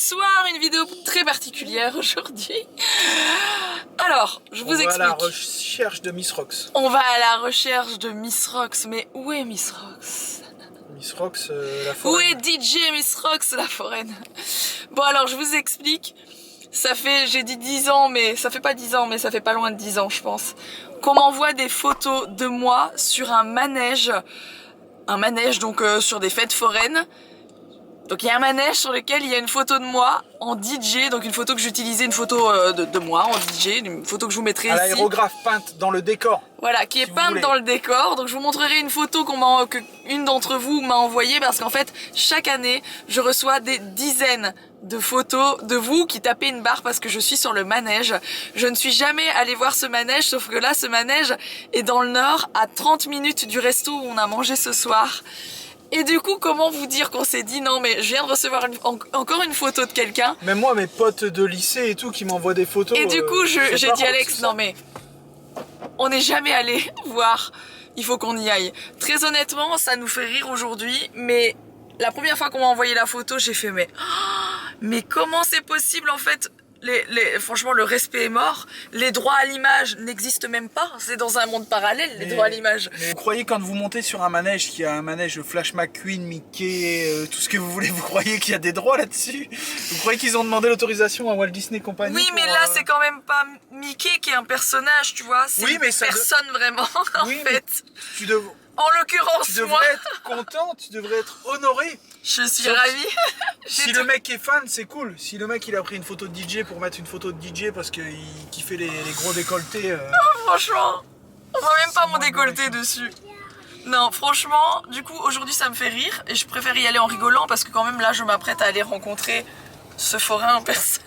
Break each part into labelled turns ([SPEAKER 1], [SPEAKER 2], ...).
[SPEAKER 1] soir, une vidéo très particulière aujourd'hui. Alors, je vous explique.
[SPEAKER 2] On va à la recherche de Miss Rox.
[SPEAKER 1] On va à la recherche de Miss Rox. Mais où est Miss Rox?
[SPEAKER 2] Miss Rox, la foraine.
[SPEAKER 1] Où est DJ Miss Rox, la foraine? Bon, alors, je vous explique. Ça fait, j'ai dit 10 ans, mais ça fait pas 10 ans, mais ça fait pas loin de 10 ans, je pense, qu'on m'envoie des photos de moi sur un manège donc sur des fêtes foraines. Donc il y a un manège sur lequel il y a une photo de moi en DJ, donc une photo que j'utilisais, une photo de moi en DJ, une photo que je vous mettrai ici.
[SPEAKER 2] À l'aérographe peinte dans le décor.
[SPEAKER 1] Voilà, qui est peinte dans le décor. Donc je vous montrerai une photo que une d'entre vous m'a envoyée parce qu'en fait, chaque année, je reçois des dizaines de photos de vous qui tapez une barre parce que je suis sur le manège. Je ne suis jamais allée voir ce manège, sauf que là, ce manège est dans le nord, à 30 minutes du resto où on a mangé ce soir. Et du coup, comment vous dire qu'on s'est dit non mais je viens de recevoir encore une photo de quelqu'un.
[SPEAKER 2] Même moi, mes potes de lycée et tout qui m'envoient des photos.
[SPEAKER 1] Et du coup, j'ai dit Alex, non mais on n'est jamais allé voir. Il faut qu'on y aille. Très honnêtement, ça nous fait rire aujourd'hui, mais la première fois qu'on m'a envoyé la photo, j'ai fait mais comment c'est possible en fait? Franchement, le respect est mort. Les droits à l'image n'existent même pas. C'est dans un monde parallèle, les droits à l'image.
[SPEAKER 2] Mais vous croyez quand vous montez sur un manège, qu'il y a un manège Flash McQueen, Mickey, tout ce que vous voulez, vous croyez qu'il y a des droits là-dessus? Vous croyez qu'ils ont demandé l'autorisation à Walt Disney Company?
[SPEAKER 1] Oui, mais là, c'est quand même pas Mickey qui est un personnage, tu vois. C'est personne vraiment, en fait. En l'occurrence,
[SPEAKER 2] tu devrais être content, tu devrais être honoré.
[SPEAKER 1] Je suis ravie.
[SPEAKER 2] Si le mec est fan, c'est cool. Si le mec il a pris une photo de DJ pour mettre une photo de DJ parce qu'il kiffait les gros décolletés.
[SPEAKER 1] Oh, franchement, on voit même pas mon décolleté dessus. Non, franchement, du coup, aujourd'hui ça me fait rire et je préfère y aller en rigolant parce que quand même là, je m'apprête à aller rencontrer ce forain en personne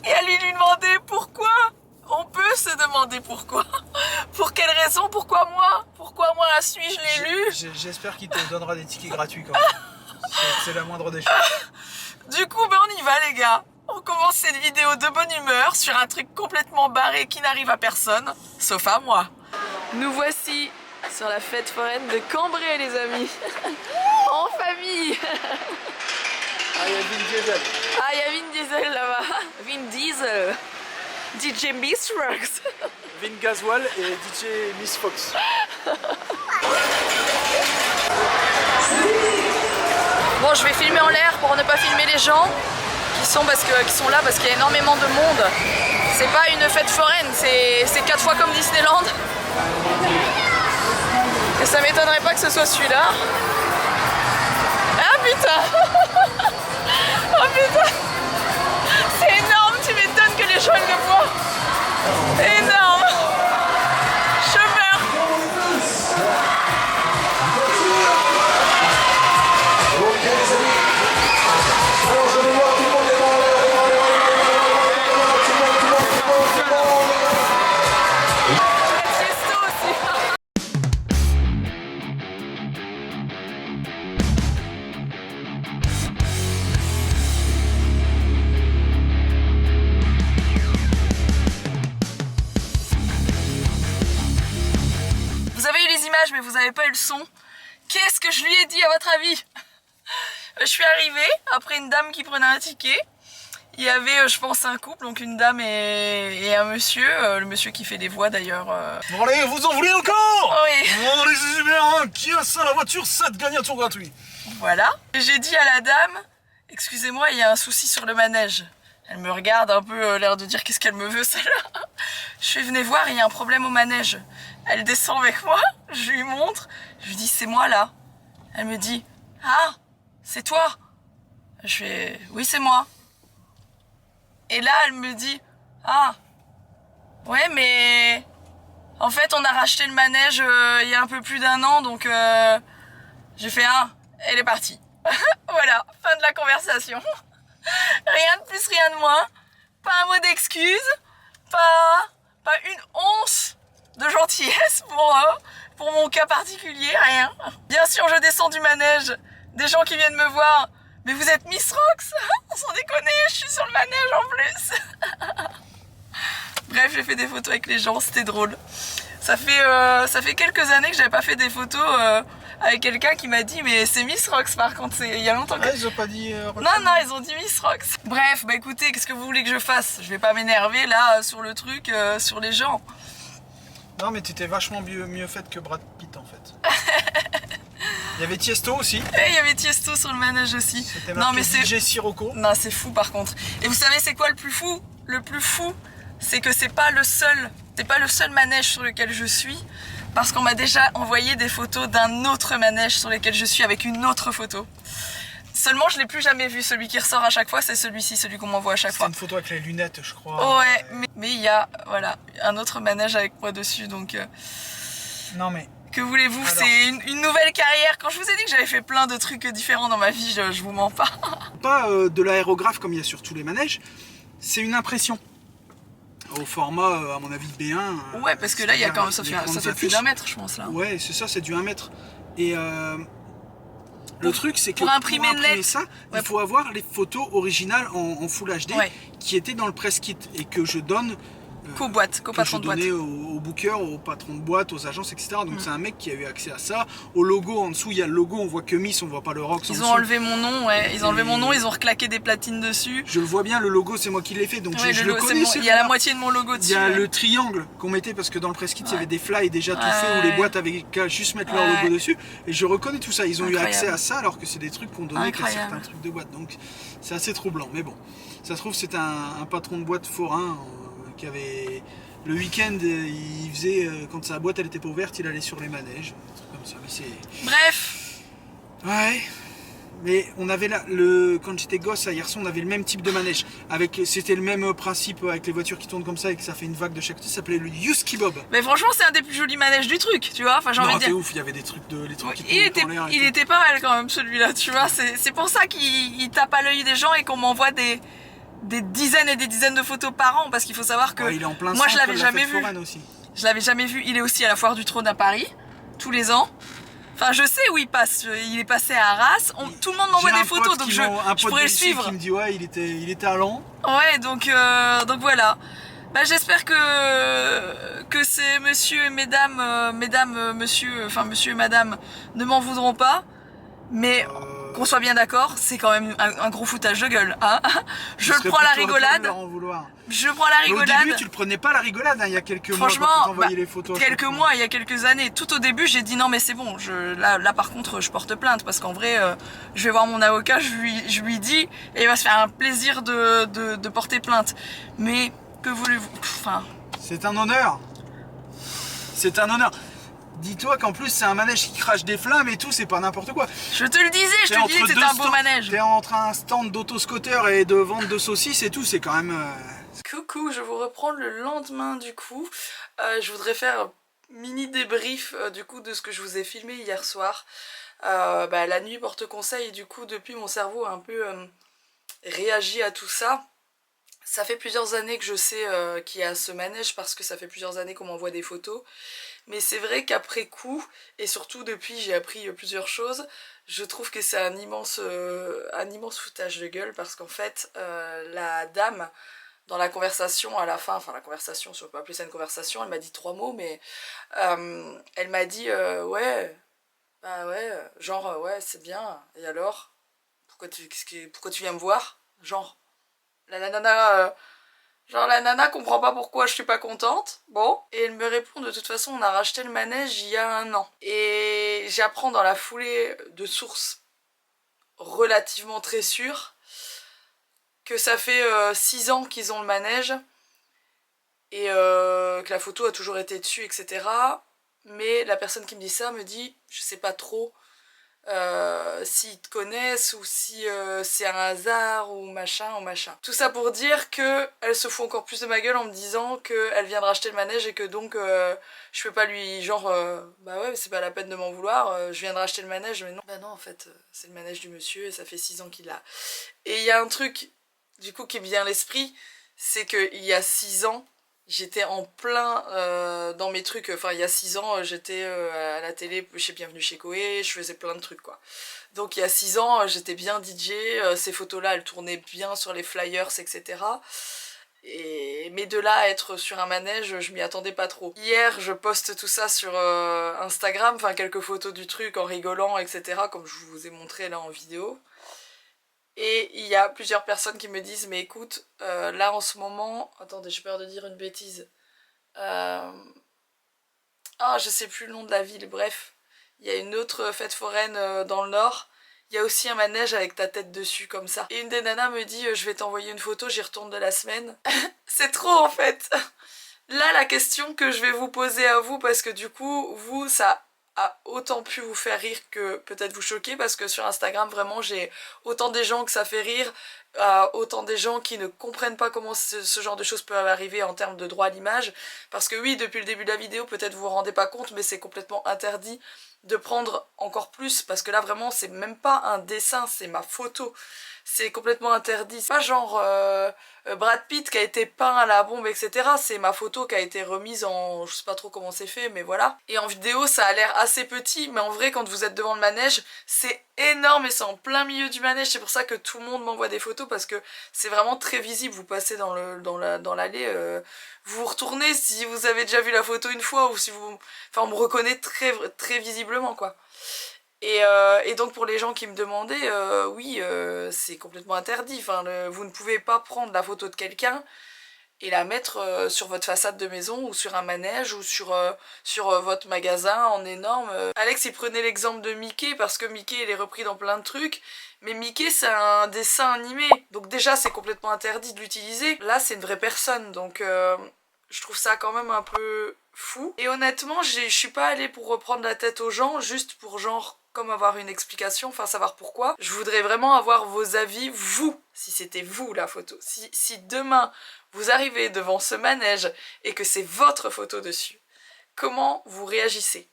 [SPEAKER 1] et aller lui demander pourquoi. On peut se demander pourquoi. Pour quelle raison? Pourquoi moi? Pourquoi moi suis-je l'élu?
[SPEAKER 2] J'espère qu'il te donnera des tickets gratuits quand même. C'est la moindre des choses.
[SPEAKER 1] Du coup, on y va les gars. On commence cette vidéo de bonne humeur sur un truc complètement barré qui n'arrive à personne, sauf à moi. Nous voici sur la fête foraine de Cambrai les amis. En famille.
[SPEAKER 2] Ah, il y a Vin Diesel.
[SPEAKER 1] Ah, il y a Vin Diesel là-bas. Vin Diesel. DJ Miss Rox.
[SPEAKER 2] Vin Gasoil et DJ Miss Fox.
[SPEAKER 1] Bon, je vais filmer en l'air pour ne pas filmer les gens qui sont là parce qu'il y a énormément de monde. C'est pas une fête foraine, c'est 4 fois comme Disneyland. Et ça m'étonnerait pas que ce soit celui-là. Ah putain. Oh putain. C'est énorme, tu m'étonnes que les gens ils le voient. C'est énorme. Je meurs. Mais vous n'avez pas eu le son. Qu'est-ce que je lui ai dit à votre avis? Je suis arrivée après une dame qui prenait un ticket. Il y avait je pense un couple, donc une dame et un monsieur, le monsieur qui fait des voix d'ailleurs.
[SPEAKER 2] Bon allez, vous en voulez encore?
[SPEAKER 1] Oui.
[SPEAKER 2] Bon allez, c'est super, hein. Qui a ça la voiture, ça te gagne un tour gratuit.
[SPEAKER 1] Voilà. J'ai dit à la dame, excusez-moi, il y a un souci sur le manège. Elle me regarde un peu, l'air de dire qu'est-ce qu'elle me veut celle-là. Je suis venue voir, il y a un problème au manège. Elle descend avec moi, je lui montre, je lui dis c'est moi là. Elle me dit ah c'est toi. Je fais oui c'est moi. Et là elle me dit ah ouais mais en fait on a racheté le manège il y a un peu plus d'1 an donc j'ai fait ah elle est partie. Voilà, fin de la conversation. Rien de plus, rien de moins. Pas un mot d'excuse, pas une once de gentillesse pour mon cas particulier, rien. Bien sûr, je descends du manège, des gens qui viennent me voir. Mais vous êtes Miss Rox? Sans déconner, je suis sur le manège en plus. Bref, j'ai fait des photos avec les gens, c'était drôle. Ça fait quelques années que j'avais pas fait des photos avec quelqu'un qui m'a dit mais c'est Miss Rox par contre, il y a longtemps que...
[SPEAKER 2] Ah, ils ont pas dit...
[SPEAKER 1] Non, ils ont dit Miss Rox. Bref, bah écoutez, qu'est-ce que vous voulez que je fasse? Je vais pas m'énerver là sur le truc, sur les gens.
[SPEAKER 2] Non, mais t'étais vachement mieux faite que Brad Pitt en fait. Il y avait Tiesto aussi.
[SPEAKER 1] Et il y avait Tiesto sur le manège aussi.
[SPEAKER 2] C'était marqué DJ Sirocco.
[SPEAKER 1] Non, c'est fou par contre. Et vous savez c'est quoi le plus fou? Le plus fou, c'est que c'est pas le seul manège sur lequel je suis. Parce qu'on m'a déjà envoyé des photos d'un autre manège sur lequel je suis avec une autre photo. Seulement, je l'ai plus jamais vu. Celui qui ressort à chaque fois, c'est celui-ci, celui qu'on m'envoie à chaque fois.
[SPEAKER 2] C'est une photo avec les lunettes, je crois.
[SPEAKER 1] Ouais, mais il y a voilà, un autre manège avec moi dessus, donc...
[SPEAKER 2] Non mais...
[SPEAKER 1] Que voulez-vous, c'est une nouvelle carrière. Quand je vous ai dit que j'avais fait plein de trucs différents dans ma vie, je vous mens pas.
[SPEAKER 2] Pas de l'aérographe comme il y a sur tous les manèges, c'est une impression. Au format, à mon avis, B1.
[SPEAKER 1] Ouais, parce que là, il y a quand même, ça fait plus d'1 mètre, je pense, là.
[SPEAKER 2] Ouais, c'est ça, c'est du 1 mètre. Et le truc, c'est que
[SPEAKER 1] pour imprimer
[SPEAKER 2] ça, il faut avoir les photos originales en Full HD qui étaient dans le press kit et que je donne
[SPEAKER 1] qu'au patron de boîte.
[SPEAKER 2] Au booker, au patron de boîte, aux agences, etc. Donc c'est un mec qui a eu accès à ça. Au logo, en dessous, il y a le logo, on voit que Miss, on voit pas le Rox.
[SPEAKER 1] Ils ont enlevé mon nom, ils ont enlevé mon nom, ils ont reclaqué des platines dessus.
[SPEAKER 2] Je le vois bien, le logo, c'est moi qui l'ai fait, donc je le connais.
[SPEAKER 1] Il y a la moitié de mon logo dessus.
[SPEAKER 2] Il y a le triangle qu'on mettait, parce que dans le press kit, il y avait des fly déjà tout faits, où les boîtes avaient qu'à juste mettre leur logo dessus. Et je reconnais tout ça. Ils ont eu accès à ça, alors que c'est des trucs qu'on donnait qu'à certains trucs de boîte. Donc c'est assez troublant. Mais bon, ça se trouve, c'est un patron de boîte forain qui avait... Le week-end, il faisait, quand sa boîte elle était pas ouverte, il allait sur les manèges, comme ça. Mais
[SPEAKER 1] bref.
[SPEAKER 2] Ouais. Mais on avait là, quand j'étais gosse à Hirson, on avait le même type de manège. C'était le même principe avec les voitures qui tournent comme ça et que ça fait une vague de chaque côté. Ça s'appelait le Yuski Bob.
[SPEAKER 1] Mais franchement, c'est un des plus jolis manèges du truc, tu vois. Enfin, j'ai envie de dire.
[SPEAKER 2] C'est ouf, il y avait des trucs les trucs qui
[SPEAKER 1] il était pas mal quand même celui-là, tu vois. C'est pour ça qu'il tape à l'œil des gens et qu'on m'envoie des dizaines et des dizaines de photos par an, parce qu'il faut savoir que
[SPEAKER 2] il est en plein
[SPEAKER 1] moi je l'avais jamais vu.
[SPEAKER 2] Aussi.
[SPEAKER 1] Je l'avais jamais vu. Il est aussi à la foire du trône à Paris tous les ans. Enfin, je sais où il passe. Il est passé à Arras. Tout le monde m'envoie des photos, donc je pourrais le suivre.
[SPEAKER 2] Qui me dit ouais, il était à Lens.
[SPEAKER 1] Ouais, donc voilà. Bah, j'espère que ces monsieur et monsieur et madame ne m'en voudront pas. Mais qu'on soit bien d'accord, c'est quand même un gros foutage de gueule, hein. Je prends la rigolade. Je prends la rigolade.
[SPEAKER 2] Au début, tu le prenais pas la rigolade, hein, il y a quelques mois.
[SPEAKER 1] Franchement,
[SPEAKER 2] quand t'envoyais les photos.
[SPEAKER 1] Quelques mois, il y a quelques années. Tout au début, j'ai dit non, mais c'est bon. Là, par contre, je porte plainte parce qu'en vrai, je vais voir mon avocat, je lui dis et il va se faire un plaisir de porter plainte. Mais que voulez-vous? Enfin.
[SPEAKER 2] C'est un honneur. C'est un honneur. Dis-toi qu'en plus c'est un manège qui crache des flammes et tout, c'est pas n'importe quoi.
[SPEAKER 1] Je te le disais, je te disais que c'était un beau manège.
[SPEAKER 2] T'es entre un stand d'autoscooter et de vente de saucisses et tout, c'est quand même...
[SPEAKER 1] Coucou, je vous reprends le lendemain du coup. Je voudrais faire un mini débrief du coup de ce que je vous ai filmé hier soir. La nuit porte conseil et du coup depuis mon cerveau a un peu réagi à tout ça. Ça fait plusieurs années que je sais qu'il y a ce manège parce que ça fait plusieurs années qu'on m'envoie des photos. Mais c'est vrai qu'après coup, et surtout depuis j'ai appris plusieurs choses, je trouve que c'est un immense foutage de gueule parce qu'en fait la dame dans la conversation à la fin, enfin la conversation, si on peut appeler ça une conversation, elle m'a dit 3 mots mais elle m'a dit ouais, bah ouais, genre ouais c'est bien, et alors pourquoi tu viens me voir, genre la nana la nana comprend pas pourquoi je suis pas contente. Bon. Et elle me répond de toute façon on a racheté le manège il y a 1 an. Et j'apprends dans la foulée de sources relativement très sûres que ça fait 6 ans qu'ils ont le manège. Et que la photo a toujours été dessus, etc. Mais la personne qui me dit ça me dit, je sais pas trop s'ils te connaissent ou si c'est un hasard ou machin. Tout ça pour dire que elle se fout encore plus de ma gueule en me disant qu'elle vient de racheter le manège et que donc je peux pas lui genre bah ouais c'est pas la peine de m'en vouloir, je viens de racheter le manège, mais non. Bah non en fait c'est le manège du monsieur et ça fait 6 ans qu'il l'a. Et il y a un truc du coup qui me vient à l'esprit, c'est qu'il y a 6 ans j'étais en plein dans mes trucs, enfin il y a 6 ans j'étais à la télé chez Bienvenue chez Koé, je faisais plein de trucs quoi. Donc il y a 6 ans j'étais bien DJ, ces photos là elles tournaient bien sur les flyers etc. Mais de là à être sur un manège, je m'y attendais pas trop. Hier, je poste tout ça sur Instagram, enfin quelques photos du truc en rigolant, etc. comme je vous ai montré là en vidéo. Et il y a plusieurs personnes qui me disent mais écoute, là en ce moment... Attendez, j'ai peur de dire une bêtise. Ah, je sais plus le nom de la ville, bref. Il y a une autre fête foraine dans le nord. Il y a aussi un manège avec ta tête dessus comme ça. Et une des nanas me dit je vais t'envoyer une photo, j'y retourne de la semaine. C'est trop en fait. Là la question que je vais vous poser à vous, parce que du coup vous ça a autant pu vous faire rire que peut-être vous choquer, parce que sur Instagram vraiment j'ai autant des gens que ça fait rire, autant des gens qui ne comprennent pas comment ce genre de choses peuvent arriver en termes de droit à l'image, parce que oui, depuis le début de la vidéo peut-être vous vous rendez pas compte, mais c'est complètement interdit de prendre encore plus, parce que là vraiment c'est même pas un dessin, c'est ma photo, c'est complètement interdit. C'est pas genre Brad Pitt qui a été peint à la bombe, etc. C'est ma photo qui a été remise en... je sais pas trop comment c'est fait, mais voilà. Et en vidéo ça a l'air assez petit, mais en vrai quand vous êtes devant le manège c'est énorme et c'est en plein milieu du manège. C'est pour ça que tout le monde m'envoie des photos, parce que c'est vraiment très visible. Vous passez dans l'allée, vous vous retournez si vous avez déjà vu la photo une fois, ou si vous... Enfin on me reconnaît très visiblement quoi. Et donc pour les gens qui me demandaient, oui, c'est complètement interdit. Enfin, vous ne pouvez pas prendre la photo de quelqu'un et la mettre sur votre façade de maison, ou sur un manège, ou sur votre magasin en énorme. Alex il prenait l'exemple de Mickey, parce que Mickey il est repris dans plein de trucs, mais Mickey c'est un dessin animé, donc déjà c'est complètement interdit de l'utiliser. Là c'est une vraie personne, donc je trouve ça quand même un peu fou. Et honnêtement je suis pas allée pour reprendre la tête aux gens, juste pour genre comme avoir une explication, enfin savoir pourquoi. Je voudrais vraiment avoir vos avis, vous, si c'était vous la photo. Si demain vous arrivez devant ce manège et que c'est votre photo dessus, comment vous réagissez?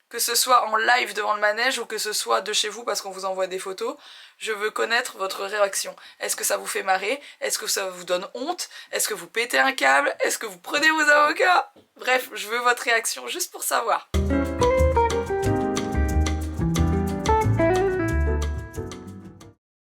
[SPEAKER 1] Que ce soit en live devant le manège ou que ce soit de chez vous parce qu'on vous envoie des photos, je veux connaître votre réaction. Est-ce que ça vous fait marrer? Est-ce que ça vous donne honte? Est-ce que vous pétez un câble? Est-ce que vous prenez vos avocats? Bref, je veux votre réaction juste pour savoir.